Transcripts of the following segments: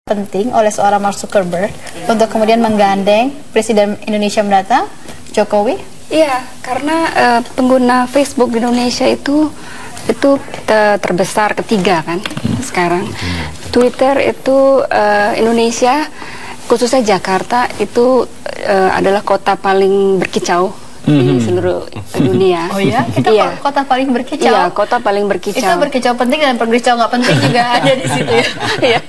penting oleh seorang Mark Zuckerberg untuk kemudian menggandeng Presiden Indonesia mendatang, Jokowi? Iya, karena pengguna Facebook di Indonesia itu terbesar ketiga kan sekarang. Twitter itu Indonesia, khususnya Jakarta itu adalah kota paling berkicau di seluruh dunia. Oh ya, kita kota paling berkicau. Iya, kota paling berkicau. Itu berkicau penting dan berkicau nggak penting juga ada di situ ya. Iya.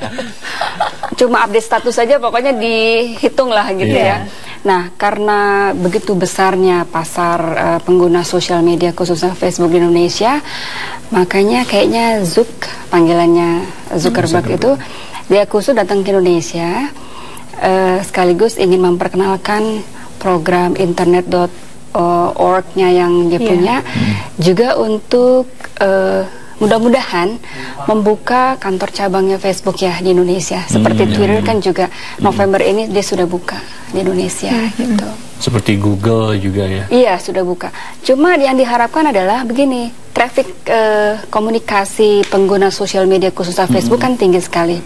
Cuma update status saja pokoknya dihitung lah gitu ya. Nah, karena begitu besarnya pasar pengguna sosial media khususnya Facebook di Indonesia, makanya kayaknya panggilannya Zuckerberg itu, dia khusus datang ke Indonesia sekaligus ingin memperkenalkan program internet.org-nya yang dia punya, juga untuk mudah-mudahan membuka kantor cabangnya Facebook ya di Indonesia. Seperti Twitter kan juga November ini dia sudah buka di Indonesia gitu. Seperti Google juga ya? Iya, sudah buka. Cuma yang diharapkan adalah begini, traffic komunikasi pengguna sosial media khususnya Facebook kan tinggi sekali.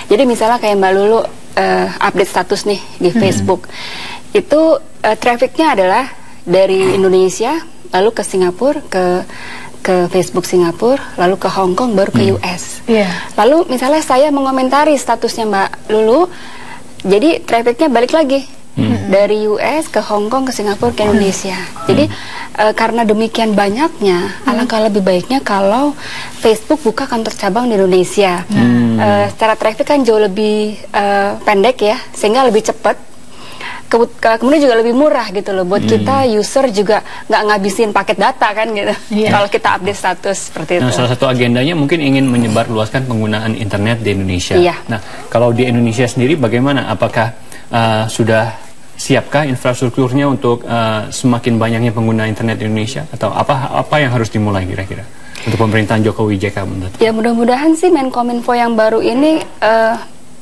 Jadi misalnya kayak Mbak Lulu update status nih di Facebook, itu trafficnya adalah dari Indonesia lalu ke Singapura, ke Facebook Singapura, lalu ke Hong Kong, baru ke US. Lalu misalnya saya mengomentari statusnya Mbak Lulu, jadi trafficnya balik lagi dari US ke Hong Kong, ke Singapura, ke Indonesia. Jadi karena demikian banyaknya, alangkah lebih baiknya kalau Facebook buka kantor cabang di Indonesia. Secara traffic kan jauh lebih pendek ya, sehingga lebih cepat. Kemudian juga lebih murah gitu loh buat kita user, juga nggak ngabisin paket data kan gitu kalau kita update status seperti itu. Nah, salah satu agendanya mungkin ingin menyebarluaskan penggunaan internet di Indonesia. Nah, kalau di Indonesia sendiri bagaimana? Apakah sudah siapkah infrastrukturnya untuk semakin banyaknya pengguna internet di Indonesia, atau apa yang harus dimulai kira-kira untuk pemerintahan Jokowi JK menurut? Ya mudah-mudahan sih Menkominfo yang baru ini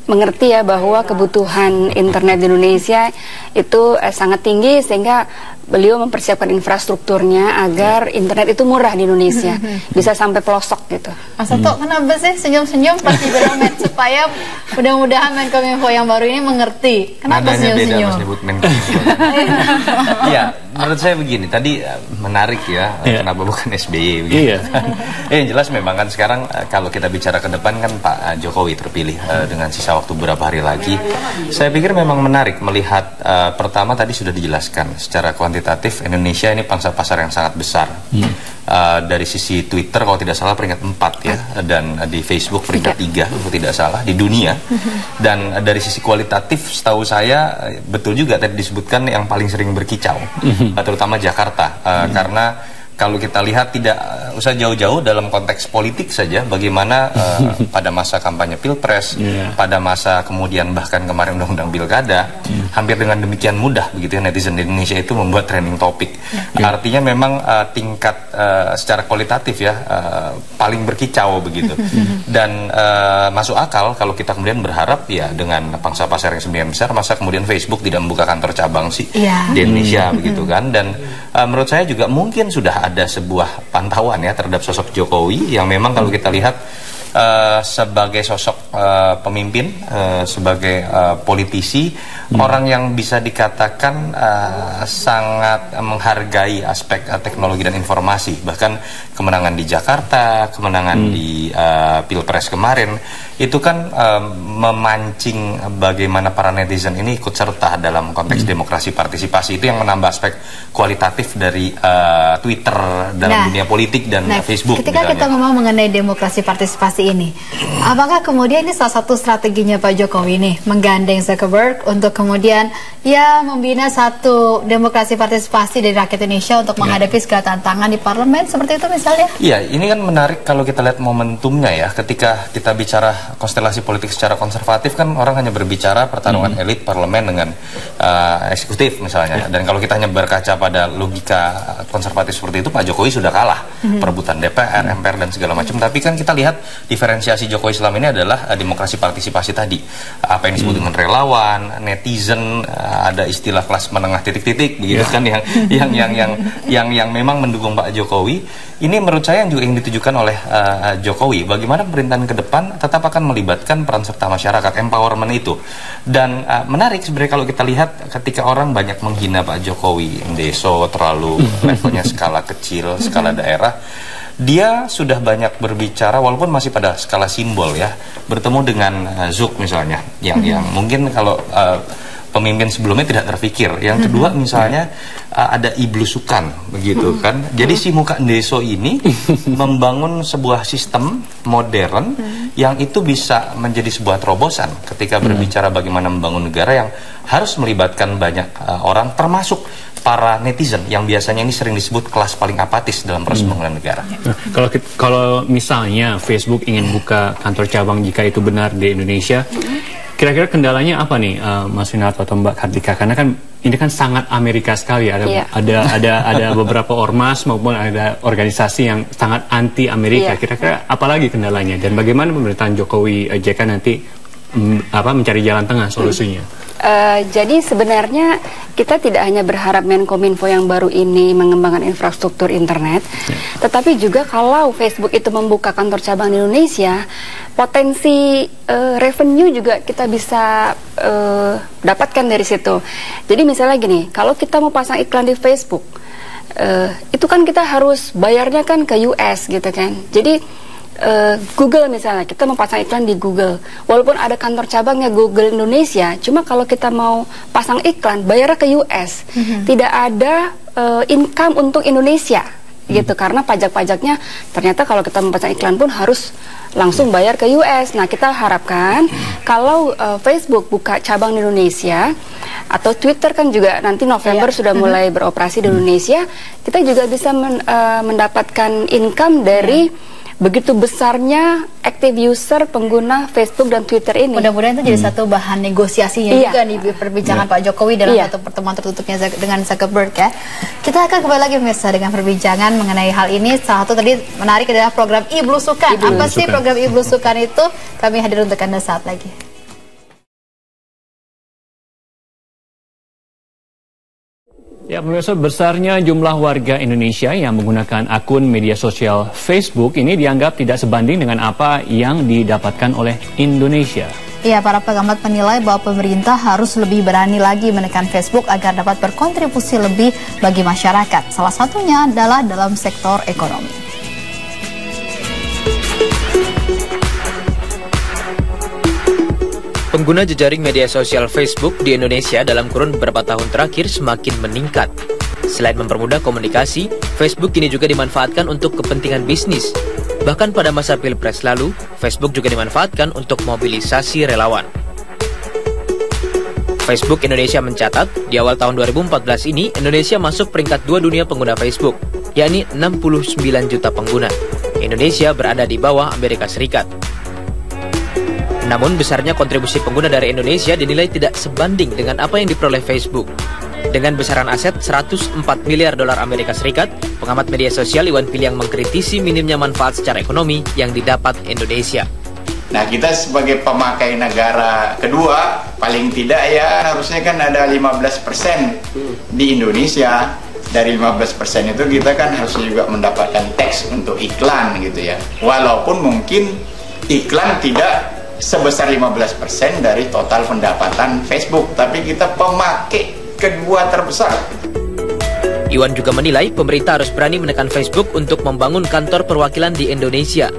mengerti ya bahwa kebutuhan internet di Indonesia itu sangat tinggi, sehingga beliau mempersiapkan infrastrukturnya agar internet itu murah di Indonesia, bisa sampai pelosok gitu. Mas Toto, kenapa sih senyum-senyum pasti bilang supaya mudah-mudahan Menkominfo yang baru ini mengerti? Kenapa senyum-senyum? Mas nyebut Menkominfo. Iya, menurut saya begini, tadi menarik ya, kenapa bukan SBY begitu. Yang jelas memang kan sekarang kalau kita bicara ke depan kan Pak Jokowi terpilih dengan sisa waktu beberapa hari lagi. Saya pikir memang menarik melihat pertama tadi sudah dijelaskan secara kuantitatif Indonesia ini pangsa pasar yang sangat besar. Dari sisi Twitter kalau tidak salah peringkat 4 ya, dan di Facebook peringkat 3 kalau tidak salah di dunia. Dan dari sisi kualitatif setahu saya betul juga tadi disebutkan yang paling sering berkicau, terutama Jakarta, karena kalau kita lihat tidak usah jauh-jauh dalam konteks politik saja, bagaimana pada masa kampanye Pilpres, pada masa kemudian bahkan kemarin undang-undang Pilkada, hampir dengan demikian mudah begitu ya netizen di Indonesia itu membuat trending topik. Artinya memang tingkat secara kualitatif ya paling berkicau begitu. Dan masuk akal kalau kita kemudian berharap ya dengan pangsa pasar yang sebenarnya besar, masa kemudian Facebook tidak membuka kantor cabang sih di Indonesia begitu kan. Dan menurut saya juga mungkin sudah ada sebuah pantauan ya terhadap sosok Jokowi yang memang kalau kita lihat sebagai sosok pemimpin, sebagai politisi, orang yang bisa dikatakan sangat menghargai aspek teknologi dan informasi. Bahkan kemenangan di Jakarta, kemenangan di Pilpres kemarin, itu kan memancing bagaimana para netizen ini ikut serta dalam konteks demokrasi partisipasi. Itu yang menambah aspek kualitatif dari Twitter dalam dunia politik dan Facebook. Ketika kita ngomong mengenai demokrasi partisipasi ini, apakah kemudian ini salah satu strateginya Pak Jokowi nih, menggandeng Zuckerberg untuk kemudian ya membina satu demokrasi partisipasi dari rakyat Indonesia untuk menghadapi segala tantangan di parlemen seperti itu misalnya? Iya, ini kan menarik kalau kita lihat momentumnya ya. Ketika kita bicara konstelasi politik secara konservatif kan orang hanya berbicara pertarungan elit parlemen dengan eksekutif misalnya. Dan kalau kita hanya berkaca pada logika konservatif seperti itu, Pak Jokowi sudah kalah perebutan DPR, MPR dan segala macam. Tapi kan kita lihat di diferensiasi Jokowi selama ini adalah demokrasi partisipasi tadi. Apa yang disebut dengan relawan, netizen, ada istilah kelas menengah titik-titik begitu kan yang memang mendukung Pak Jokowi. Ini menurut saya yang juga ingin ditujukan oleh Jokowi. Bagaimana pemerintahan ke depan tetap akan melibatkan peran serta masyarakat, empowerment itu. Dan menarik sebenarnya kalau kita lihat ketika orang banyak menghina Pak Jokowi, Ndeso terlalu levelnya skala kecil, skala daerah, dia sudah banyak berbicara walaupun masih pada skala simbol ya, bertemu dengan Zuk misalnya, yang mungkin kalau pemimpin sebelumnya tidak terpikir. Yang kedua misalnya ada iblusukan begitu kan. Jadi si muka Ndeso ini membangun sebuah sistem modern yang itu bisa menjadi sebuah terobosan ketika berbicara bagaimana membangun negara yang harus melibatkan banyak orang, termasuk para netizen yang biasanya ini sering disebut kelas paling apatis dalam proses pembangunan negara. Kalau misalnya Facebook ingin buka kantor cabang jika itu benar di Indonesia, kira-kira kendalanya apa nih, Mas Winarto atau Mbak Kartika? Karena kan ini kan sangat Amerika sekali. Ada beberapa ormas maupun ada organisasi yang sangat anti Amerika. Kira-kira apalagi kendalanya? Dan bagaimana pemerintahan Jokowi JK nanti mencari jalan tengah solusinya? Jadi sebenarnya kita tidak hanya berharap Menkominfo yang baru ini mengembangkan infrastruktur internet, tetapi juga kalau Facebook itu membuka kantor cabang di Indonesia, potensi revenue juga kita bisa dapatkan dari situ. Jadi misalnya gini, kalau kita mau pasang iklan di Facebook, itu kan kita harus bayarnya kan ke US gitu kan. Jadi Google misalnya, kita mau pasang iklan di Google, walaupun ada kantor cabangnya Google Indonesia, cuma kalau kita mau pasang iklan bayarnya ke US, tidak ada income untuk Indonesia gitu, karena pajak-pajaknya ternyata kalau kita mau pasang iklan pun harus langsung bayar ke US. Nah, kita harapkan kalau Facebook buka cabang di Indonesia, atau Twitter kan juga nanti November sudah mulai beroperasi di Indonesia, kita juga bisa mendapatkan income dari begitu besarnya active user pengguna Facebook dan Twitter ini. Mudah-mudahan itu jadi satu bahan negosiasinya juga nih perbincangan Pak Jokowi dalam satu pertemuan tertutupnya dengan Zuckerberg ya. Kita akan kembali lagi pemirsa dengan perbincangan mengenai hal ini. Salah satu tadi menarik adalah program Iblusukan. Apa sih program Iblusukan itu? Kami hadir untuk Anda saat lagi. Ya, pemirsa, besarnya jumlah warga Indonesia yang menggunakan akun media sosial Facebook ini dianggap tidak sebanding dengan apa yang didapatkan oleh Indonesia. Ya, para pengamat menilai bahwa pemerintah harus lebih berani lagi menekan Facebook agar dapat berkontribusi lebih bagi masyarakat. Salah satunya adalah dalam sektor ekonomi. Pengguna jejaring media sosial Facebook di Indonesia dalam kurun beberapa tahun terakhir semakin meningkat. Selain mempermudah komunikasi, Facebook kini juga dimanfaatkan untuk kepentingan bisnis. Bahkan pada masa Pilpres lalu, Facebook juga dimanfaatkan untuk mobilisasi relawan. Facebook Indonesia mencatat, di awal tahun 2014 ini, Indonesia masuk peringkat 2 dunia pengguna Facebook, yakni 69 juta pengguna. Indonesia berada di bawah Amerika Serikat. Namun besarnya kontribusi pengguna dari Indonesia dinilai tidak sebanding dengan apa yang diperoleh Facebook. Dengan besaran aset 104 miliar dolar Amerika Serikat, pengamat media sosial Iwan Piliang mengkritisi minimnya manfaat secara ekonomi yang didapat Indonesia. Nah, kita sebagai pemakai negara kedua, paling tidak ya harusnya kan ada 15% di Indonesia. Dari 15% itu kita kan harusnya juga mendapatkan tax untuk iklan gitu ya. Walaupun mungkin iklan tidak sebesar 15% dari total pendapatan Facebook, tapi kita pemakai kedua terbesar. Iwan juga menilai pemerintah harus berani menekan Facebook untuk membangun kantor perwakilan di Indonesia.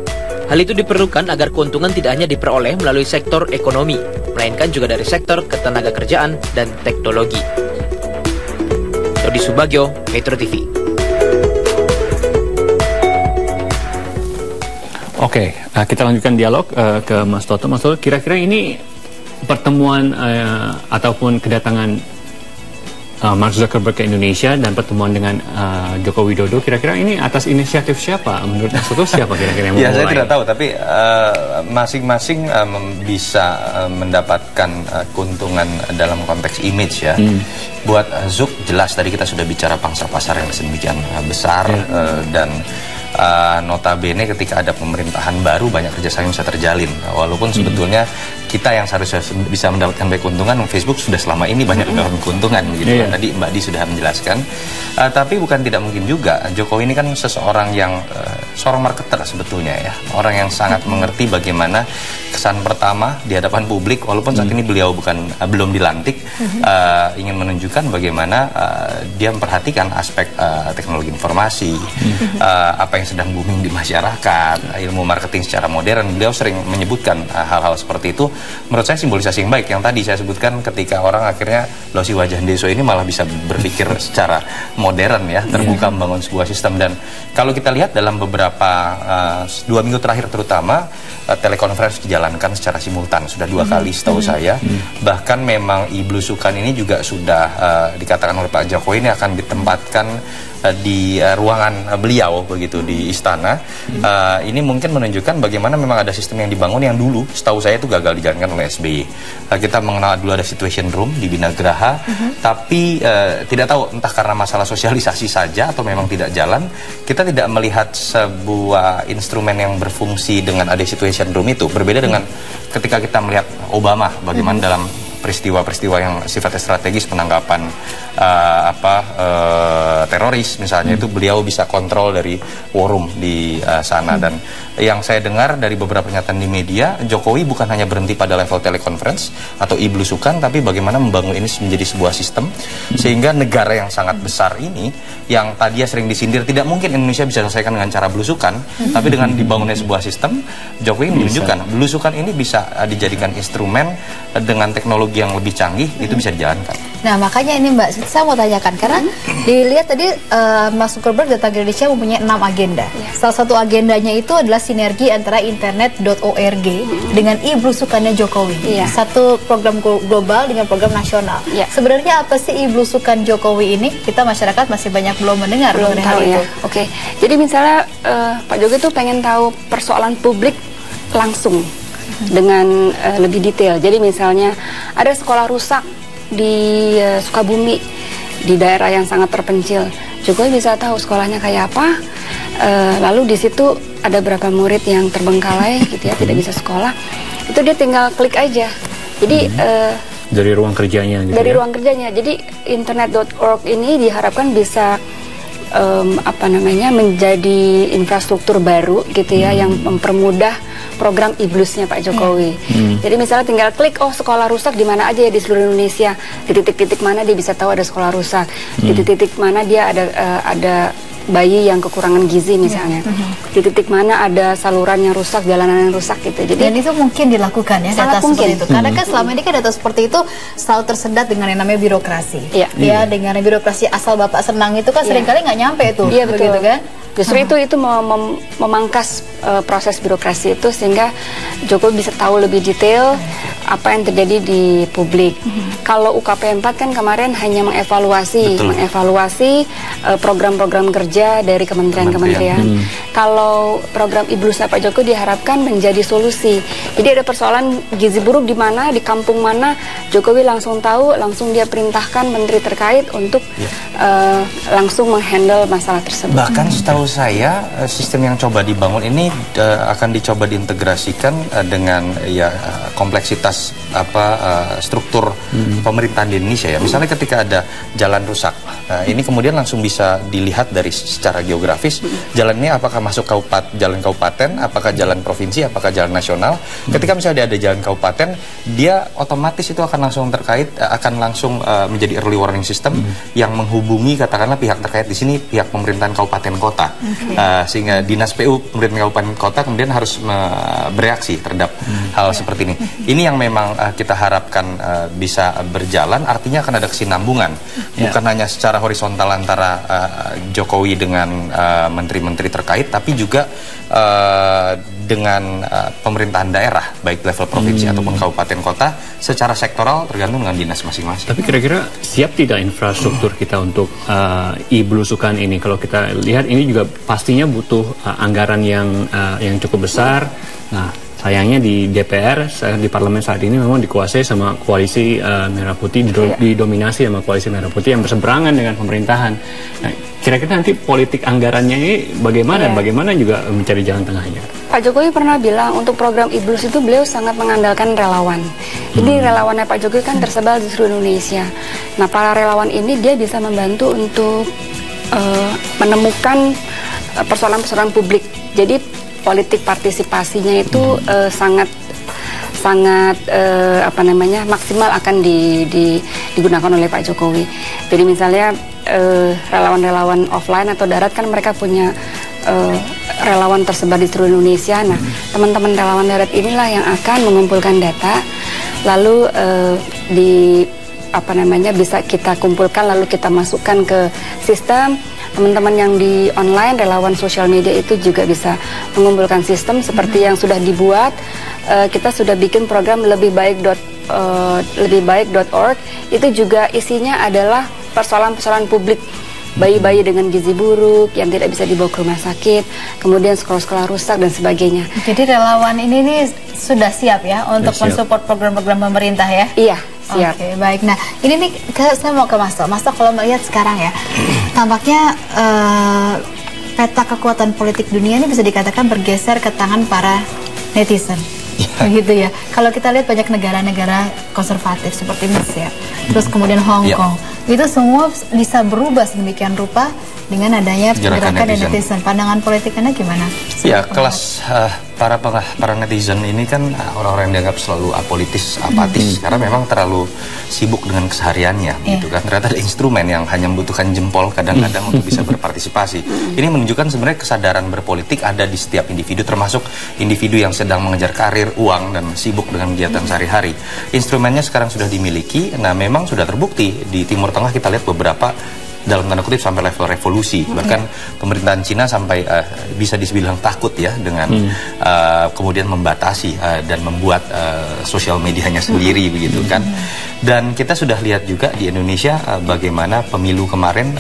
Hal itu diperlukan agar keuntungan tidak hanya diperoleh melalui sektor ekonomi, melainkan juga dari sektor ketenagakerjaan dan teknologi. Dodi Subagio, Metro TV. Oke, kita lanjutkan dialog ke Mas Toto. Mas Toto, kira-kira ini pertemuan ataupun kedatangan Mark Zuckerberg ke Indonesia dan pertemuan dengan Joko Widodo, kira-kira ini atas inisiatif siapa? Menurut Mas Toto siapa kira-kira yang memulai? Ya, saya tidak tahu, tapi masing-masing bisa mendapatkan keuntungan dalam konteks image ya. Buat Zuk jelas tadi kita sudah bicara pangsa pasar yang sedemikian besar dan notabene ketika ada pemerintahan baru banyak kerjasama yang bisa terjalin. Walaupun sebetulnya kita yang seharusnya bisa mendapatkan banyak keuntungan, Facebook sudah selama ini banyak mendapatkan keuntungan gitu. Tadi Mbak Di sudah menjelaskan. Tapi bukan tidak mungkin juga, Jokowi ini kan seorang yang seorang marketer sebetulnya ya, orang yang sangat mengerti bagaimana kesan pertama di hadapan publik, walaupun saat ini beliau belum dilantik, ingin menunjukkan bagaimana dia memperhatikan aspek teknologi informasi, apa yang sedang booming di masyarakat, ilmu marketing secara modern. Beliau sering menyebutkan hal-hal seperti itu. Menurut saya simbolisasi yang baik yang tadi saya sebutkan, ketika orang akhirnya loh si wajah Deso ini malah bisa berpikir secara modern ya, terbuka membangun sebuah sistem. Dan kalau kita lihat dalam beberapa 2 minggu terakhir terutama, telekonferensi dijalankan secara simultan sudah 2 kali setahu saya. Bahkan memang iblusukan ini juga sudah dikatakan oleh Pak Jokowi ini akan ditempatkan di ruangan beliau begitu di istana. Ini mungkin menunjukkan bagaimana memang ada sistem yang dibangun yang dulu setahu saya itu gagal dijalankan oleh SBY. Kita mengenal dulu ada situation room di Binagraha, tapi tidak tahu entah karena masalah sosialisasi saja atau memang tidak jalan, kita tidak melihat sebuah instrumen yang berfungsi dengan ada situation room itu. Berbeda dengan ketika kita melihat Obama bagaimana dalam peristiwa-peristiwa yang sifatnya strategis, penangkapan teroris misalnya, itu beliau bisa kontrol dari war room di sana. Dan yang saya dengar dari beberapa pernyataan di media, Jokowi bukan hanya berhenti pada level telekonferensi atau iblusukan, tapi bagaimana membangun ini menjadi sebuah sistem sehingga negara yang sangat besar ini, yang tadinya sering disindir tidak mungkin Indonesia bisa selesaikan dengan cara belusukan, tapi dengan dibangunnya sebuah sistem, Jokowi menunjukkan belusukan ini bisa dijadikan instrumen dengan teknologi yang lebih canggih, itu bisa dijalankan. Nah makanya ini Mbak, saya mau tanyakan, karena dilihat tadi Mas Zuckerberg Data Indonesia mempunyai 6 agenda. Salah satu agendanya itu adalah sinergi antara internet.org dengan iblusukannya Jokowi. Satu program global dengan program nasional. Sebenarnya apa sih iblusukan Jokowi ini? Kita masyarakat masih banyak belum mendengar mengenai hal itu. Oke, jadi misalnya Pak Jokowi itu pengen tahu persoalan publik langsung dengan lebih detail. Jadi misalnya ada sekolah rusak di Sukabumi, di daerah yang sangat terpencil, Jokowi bisa tahu sekolahnya kayak apa, lalu di situ ada berapa murid yang terbengkalai gitu ya, tidak bisa sekolah, itu dia tinggal klik aja. Jadi dari ruang kerjanya gitu, dari ruang kerjanya. Jadi internet.org ini diharapkan bisa menjadi infrastruktur baru gitu ya, yang mempermudah program iblusnya Pak Jokowi. Jadi misalnya tinggal klik, oh sekolah rusak di mana aja ya di seluruh Indonesia, di titik-titik mana dia bisa tahu ada sekolah rusak, di titik-titik mana dia ada bayi yang kekurangan gizi misalnya, di titik mana ada saluran yang rusak, jalanan yang rusak gitu. Jadi dan itu mungkin dilakukan ya, data seperti itu. Karena kan selama ini kan data seperti itu selalu tersendat dengan yang namanya birokrasi. Ya, dengan birokrasi asal Bapak senang itu kan seringkali nggak nyampe itu. Iya betul kan? Justru itu memangkas proses birokrasi itu, sehingga Jokowi bisa tahu lebih detail apa yang terjadi di publik. Kalau UKP 4 kan kemarin hanya mengevaluasi program-program kerja dari kementerian-kementerian. Kalau program iblusnya Pak Jokowi diharapkan menjadi solusi. Jadi ada persoalan gizi buruk di mana, di kampung mana, Jokowi langsung tahu, langsung dia perintahkan menteri terkait untuk langsung menghandle masalah tersebut. Bahkan setahu saya sistem yang coba dibangun ini akan dicoba diintegrasikan dengan kompleksitas struktur pemerintahan di Indonesia ya. Misalnya ketika ada jalan rusak, ini kemudian langsung bisa dilihat dari secara geografis, jalan ini apakah masuk jalan kabupaten, apakah jalan provinsi, apakah jalan nasional. Ketika misalnya ada jalan kabupaten, dia otomatis itu akan langsung menjadi early warning system yang menghubungi katakanlah pihak terkait di sini, pihak pemerintahan kabupaten kota. Sehingga dinas PU pemerintahan kabupaten kota kemudian harus bereaksi terhadap hal seperti ini. Ini yang memang kita harapkan bisa berjalan, artinya akan ada kesinambungan, bukan hanya secara horizontal antara Jokowi dengan menteri-menteri terkait, tapi juga dengan pemerintahan daerah, baik level provinsi ataupun kabupaten kota, secara sektoral tergantung dengan dinas masing-masing. Tapi kira-kira siap tidak infrastruktur kita untuk iblusukan ini? Kalau kita lihat ini juga pastinya butuh anggaran yang cukup besar. Nah, sayangnya di DPR, di parlemen saat ini memang dikuasai sama koalisi Merah Putih, didominasi sama koalisi Merah Putih yang berseberangan dengan pemerintahan. Nah, kira-kira nanti politik anggarannya ini bagaimana? Bagaimana juga mencari jalan tengahnya? Pak Jokowi pernah bilang untuk program IBLUS itu beliau sangat mengandalkan relawan. Jadi relawannya Pak Jokowi kan tersebar di seluruh Indonesia. Nah, para relawan ini dia bisa membantu untuk menemukan persoalan-persoalan publik. Jadi politik partisipasinya itu sangat maksimal akan digunakan oleh Pak Jokowi. Jadi misalnya relawan-relawan offline atau darat kan mereka punya relawan tersebar di seluruh Indonesia. Nah, teman-teman relawan darat inilah yang akan mengumpulkan data, lalu bisa kita kumpulkan, lalu kita masukkan ke sistem. Teman-teman yang di online, relawan sosial media itu juga bisa mengumpulkan sistem seperti yang sudah dibuat. Kita sudah bikin program lebihbaik.org. Itu juga isinya adalah persoalan-persoalan publik. Bayi-bayi dengan gizi buruk yang tidak bisa dibawa ke rumah sakit, kemudian sekolah-sekolah rusak dan sebagainya. Jadi relawan ini sudah siap ya untuk mensupport program-program pemerintah ya? Iya, siap. Oke, baik. Nah, ini nih saya mau ke Mas Tok. Mas Tok, kalau melihat sekarang ya, tampaknya peta kekuatan politik dunia ini bisa dikatakan bergeser ke tangan para netizen. Begitu ya. Kalau kita lihat banyak negara-negara konservatif seperti Mesir, terus kemudian Hong Kong, itu semua bisa berubah sedemikian rupa dengan adanya gerakan netizen. Pandangan politik Anda gimana? Ya, kelas para netizen ini kan orang-orang yang dianggap selalu apolitis, apatis, karena memang terlalu sibuk dengan kesehariannya, gitu kan. Ternyata ada instrumen yang hanya membutuhkan jempol kadang-kadang untuk bisa berpartisipasi. Ini menunjukkan sebenarnya kesadaran berpolitik ada di setiap individu, termasuk individu yang sedang mengejar karir, uang, dan sibuk dengan kegiatan sehari-hari. Instrumennya sekarang sudah dimiliki. Nah, memang sudah terbukti di Timur Tengah kita lihat beberapa dalam tanda kutip sampai level revolusi, bahkan pemerintahan Cina sampai bisa dibilang takut ya dengan kemudian membatasi dan membuat sosial medianya sendiri begitu kan. Dan kita sudah lihat juga di Indonesia bagaimana pemilu kemarin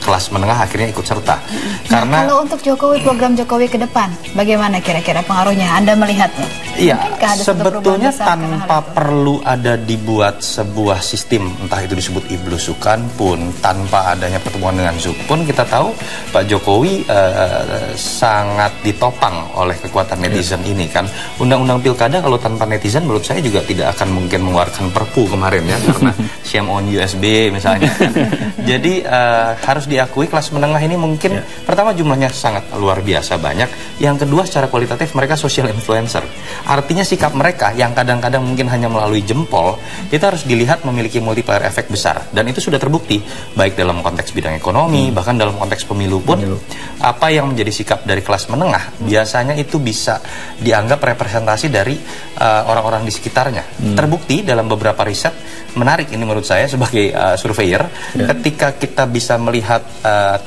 kelas menengah akhirnya ikut serta. Karena kalau untuk Jokowi, program Jokowi ke depan, bagaimana kira-kira pengaruhnya? Anda melihatnya? Iya, sebetulnya tanpa perlu ada dibuat sebuah sistem, entah itu disebut iblusukan pun, tanpa adanya pertemuan dengan Zoom pun, kita tahu Pak Jokowi sangat ditopang oleh kekuatan netizen ini kan. Undang-undang pilkada kalau tanpa netizen menurut saya juga tidak akan mungkin mengeluarkan perpu kemarin ya, karena shame on USB misalnya. Jadi harus diakui kelas menengah ini mungkin pertama jumlahnya sangat luar biasa banyak, yang kedua secara kualitatif mereka social influencer. Artinya sikap mereka yang kadang-kadang mungkin hanya melalui jempol, itu harus dilihat memiliki multiplier efek besar, dan itu sudah terbukti baik dalam konteks bidang ekonomi, bahkan dalam konteks pemilu pun. Apa yang menjadi sikap dari kelas menengah biasanya itu bisa dianggap representasi dari orang-orang di sekitarnya. Terbukti dalam beberapa riset menarik ini menurut saya sebagai surveyor, ketika kita bisa melihat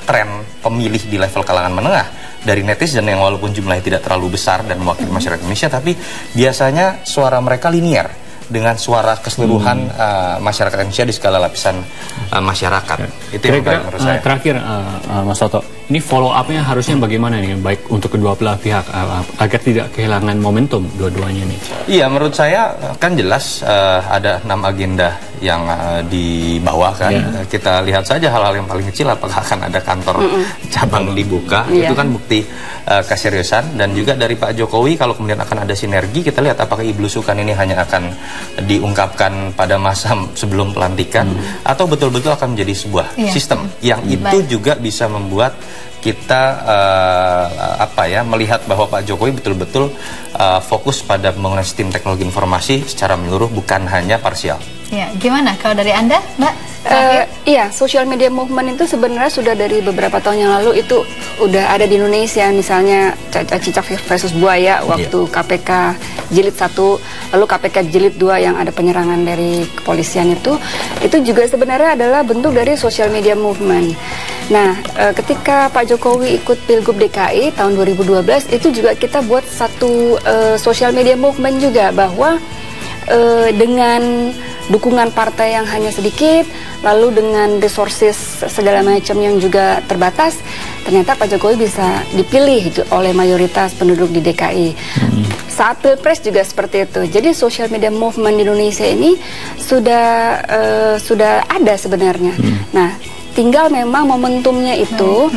tren pemilih di level kalangan menengah dari netizen yang walaupun jumlahnya tidak terlalu besar dan mewakili masyarakat Indonesia, tapi biasanya suara mereka linier dengan suara keseluruhan masyarakat Indonesia di segala lapisan masyarakat. Itu yang menurut saya. Terakhir, Mas Toto, ini follow up-nya harusnya bagaimana nih, baik untuk kedua belah pihak agar tidak kehilangan momentum dua-duanya nih? Iya, menurut saya kan jelas ada 6 agenda yang dibawakan. Kita lihat saja hal-hal yang paling kecil, apakah akan ada kantor cabang dibuka, itu kan bukti keseriusan. Dan juga dari Pak Jokowi, kalau kemudian akan ada sinergi, kita lihat apakah iblusukan ini hanya akan diungkapkan pada masa sebelum pelantikan, atau betul-betul akan menjadi sebuah sistem yang itu juga bisa membuat kita melihat bahwa Pak Jokowi betul-betul fokus pada pembangunan sistem teknologi informasi secara menyeluruh, bukan hanya parsial. Ya, gimana kalau dari Anda, Mbak? Iya, social media movement itu sebenarnya sudah dari beberapa tahun yang lalu itu udah ada di Indonesia. Misalnya Cicak versus Buaya waktu KPK Jilid 1, lalu KPK Jilid 2 yang ada penyerangan dari kepolisian itu juga sebenarnya adalah bentuk dari social media movement. Nah, ketika Pak Jokowi ikut Pilgub DKI tahun 2012, itu juga kita buat satu social media movement juga, bahwa dengan dukungan partai yang hanya sedikit, lalu dengan resources segala macam yang juga terbatas, ternyata Pak Jokowi bisa dipilih gitu oleh mayoritas penduduk di DKI. Saat Pilpres juga seperti itu. Jadi social media movement di Indonesia ini sudah ada sebenarnya. Nah, tinggal memang momentumnya itu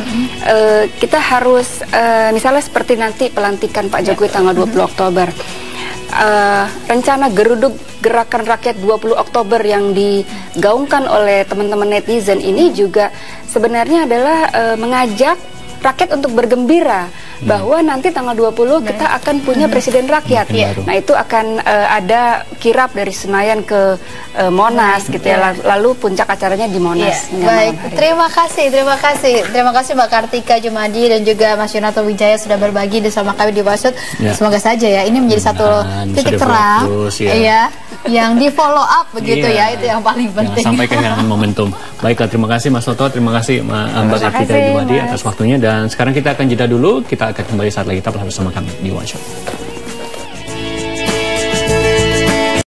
kita harus misalnya seperti nanti pelantikan Pak Jokowi tanggal 20 Oktober. Rencana geruduk gerakan rakyat 20 Oktober yang digaungkan oleh teman-teman netizen ini juga sebenarnya adalah mengajak rakyat untuk bergembira bahwa nanti tanggal 20 kita akan punya presiden rakyat. Nah, itu akan ada kirap dari Senayan ke Monas gitu ya. Lalu puncak acaranya di Monas. Baik, terima kasih Mbak Kartika Jumadi dan juga Mas Yunarto Wijaya sudah berbagi bersama kami di Wasut. Semoga saja ya ini menjadi satu titik terang yang di follow up begitu ya, itu yang paling penting. Sampai kehilangan momentum. Baiklah, terima kasih Mas Toto, terima kasih Mbak Kartika Jumadi atas waktunya, dan sekarang kita akan jeda dulu, kita akan kembali saat lagi, tetaplah bersama kami di Wasut.